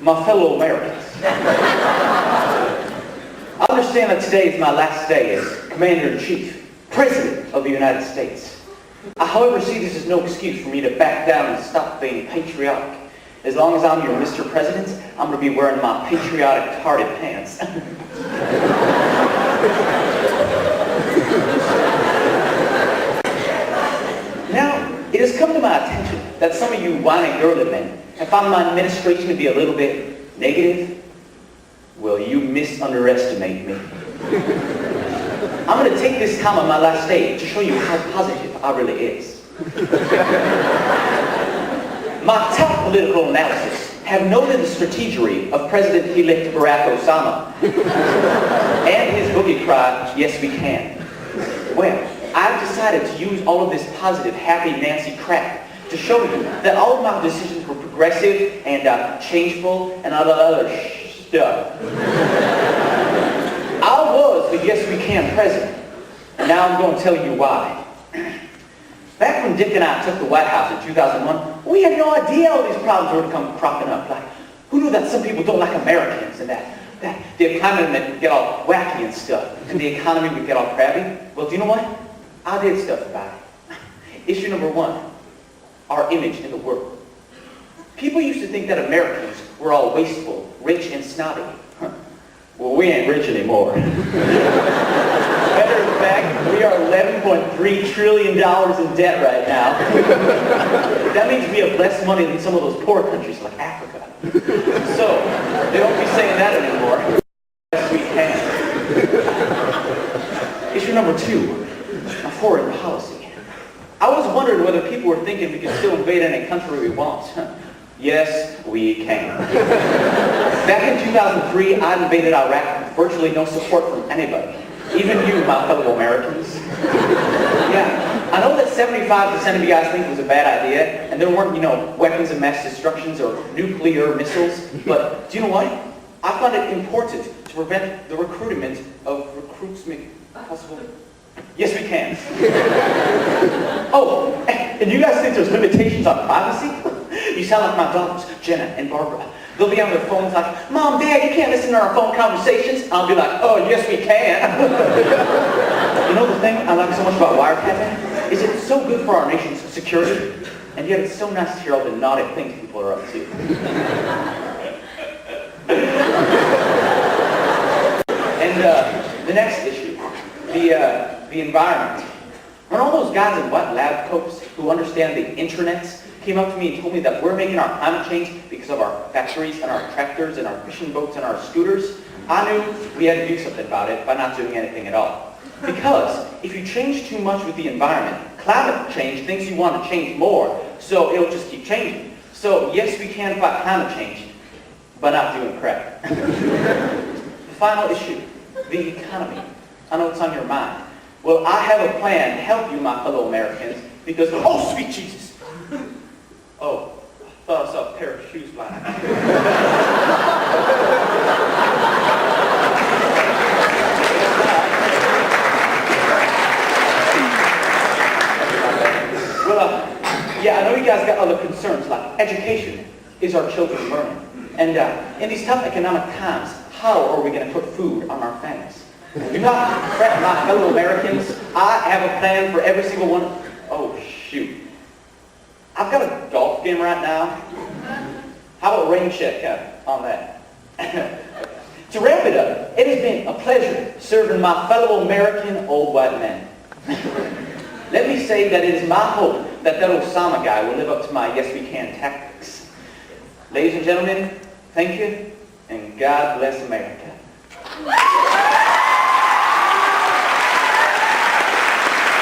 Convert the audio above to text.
My fellow Americans, I understand that today is my last day as Commander-in-Chief, President of the United States. I, however, see this as no excuse for me to back down and stop being patriotic. As long as I'm your Mr. President, I'm going to be wearing my patriotic tarted pants. Now, it has come to my attention that some of you whiny girly men have found my administration to be a little bit negative. Well, you misunderestimate me. I'm going to take this time on my last day to show you how positive I really is. My top political analysis have noted the strategery of President-elect Barack Osama and his boogie cry, "Yes, we can." Well, I've decided to use all of this positive, happy Nancy crap to show you that all of my decisions were progressive and changeful and all that other stuff. I was the Yes We Can president. Now I'm going to tell you why. Back when Dick and I took the White House in 2001, we had no idea all these problems were to come cropping up. Like, who knew that some people don't like Americans and that the economy would get all wacky and stuff and the economy would get all crabby? Well, do you know what? I did stuff about it. Issue number one, our image in the world. People used to think that Americans were all wasteful, rich, and snobby. Well, we ain't rich anymore. Matter of fact, we are $11.3 trillion in debt right now. That means we have less money than some of those poor countries like Africa. So, they won't be saying that anymore. Yes, we can. Issue number two, foreign policy. I was wondering whether people were thinking we could still invade any country we want. Yes, we can. Back in 2003, I invaded Iraq with virtually no support from anybody. Even you, my fellow Americans. Yeah, I know that 75% of you guys think it was a bad idea, and there weren't, weapons of mass destructions or nuclear missiles, but do you know what? I found it important to prevent the recruitment of recruits possible. Yes, we can. Oh, and you guys think there's limitations on privacy? You sound like my daughters, Jenna and Barbara. They'll be on their phones like, "Mom, Dad, you can't listen to our phone conversations." I'll be like, "Oh, yes, we can." You know the thing I like so much about wiretapping? Is it's so good for our nation's security, and yet it's so nice to hear all the naughty things people are up to. And the next issue, the environment. When all those guys in white lab coats who understand the internet came up to me and told me that we're making our climate change because of our factories and our tractors and our fishing boats and our scooters, I knew we had to do something about it by not doing anything at all. Because if you change too much with the environment, climate change thinks you want to change more, so it'll just keep changing. So yes, we can fight climate change, but not doing crap. The final issue, the economy. I know it's on your mind. Well, I have a plan to help you, my fellow Americans, because, oh, sweet Jesus. Oh, I thought I saw a pair of shoes flying. Well, yeah, I know you guys got other concerns, like education. Is our children learning? And in these tough economic times, how are we going to put food on our families? Do not fret, my fellow Americans. I have a plan for every single one. Oh, shoot. I've got a golf game right now. How about rain check on that? To wrap it up, it has been a pleasure serving my fellow American old white men. Let me say that it is my hope that Osama guy will live up to my yes we can tactics. Ladies and gentlemen, thank you, and God bless America.